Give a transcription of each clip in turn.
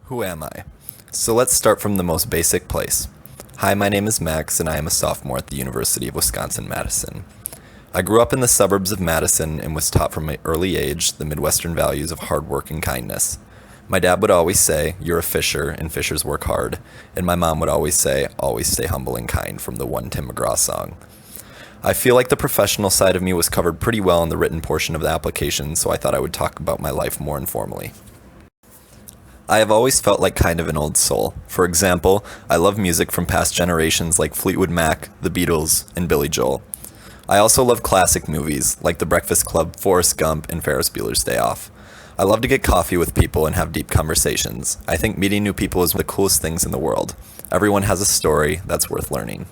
Who am I? So let's start from the most basic place. Hi, my name is Max, and I am a sophomore at the University of Wisconsin-Madison. I grew up in the suburbs of Madison and was taught from an early age the Midwestern values of hard work and kindness. My dad would always say, "You're a fisher, and fishers work hard," and my mom would always say, "Always stay humble and kind," from the one Tim McGraw song. I feel like the professional side of me was covered pretty well in the written portion of the application, so I thought I would talk about my life more informally. I have always felt like kind of an old soul. For example, I love music from past generations like Fleetwood Mac, The Beatles, and Billy Joel. I also love classic movies like The Breakfast Club, Forrest Gump, and Ferris Bueller's Day Off. I love to get coffee with people and have deep conversations. I think meeting new people is one of the coolest things in the world. Everyone has a story that's worth learning.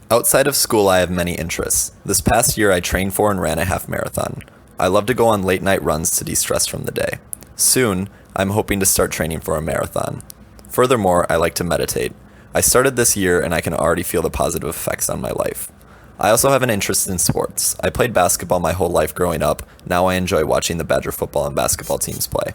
Outside of school, I have many interests. This past year, I trained for and ran a half marathon. I love to go on late night runs to de-stress from the day. Soon, I'm hoping to start training for a marathon. Furthermore, I like to meditate. I started this year and I can already feel the positive effects on my life. I also have an interest in sports. I played basketball my whole life growing up. Now I enjoy watching the Badger football and basketball teams play.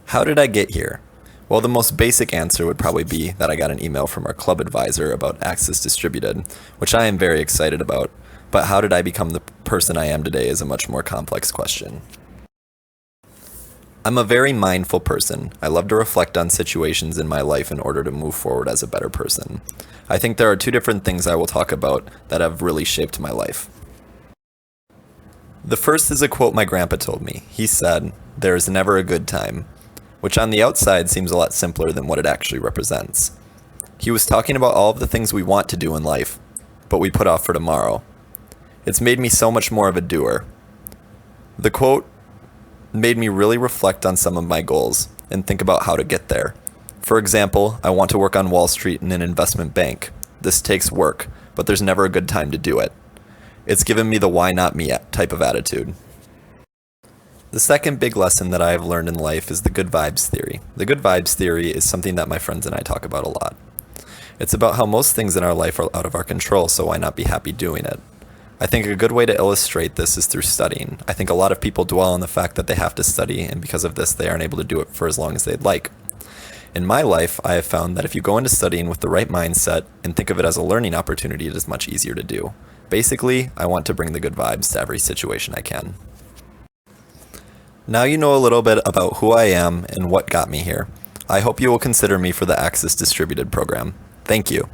How did I get here? Well, the most basic answer would probably be that I got an email from our club advisor about Axis Distributed, which I am very excited about. But how did I become the person I am today is a much more complex question. I'm a very mindful person. I love to reflect on situations in my life in order to move forward as a better person. I think there are two different things I will talk about that have really shaped my life. The first is a quote my grandpa told me. He said, "There is never a good time," which on the outside seems a lot simpler than what it actually represents. He was talking about all of the things we want to do in life, but we put off for tomorrow. It's made me so much more of a doer. The quote made me really reflect on some of my goals and think about how to get there. For example, I want to work on Wall Street in an investment bank. This takes work, but there's never a good time to do it. It's given me the why not me type of attitude. The second big lesson that I have learned in life is the good vibes theory. The good vibes theory is something that my friends and I talk about a lot. It's about how most things in our life are out of our control, so why not be happy doing it? I think a good way to illustrate this is through studying. I think a lot of people dwell on the fact that they have to study, and because of this, they aren't able to do it for as long as they'd like. In my life, I have found that if you go into studying with the right mindset and think of it as a learning opportunity, it is much easier to do. Basically, I want to bring the good vibes to every situation I can. Now you know a little bit about who I am and what got me here. I hope you will consider me for the Axis Distributed program. Thank you.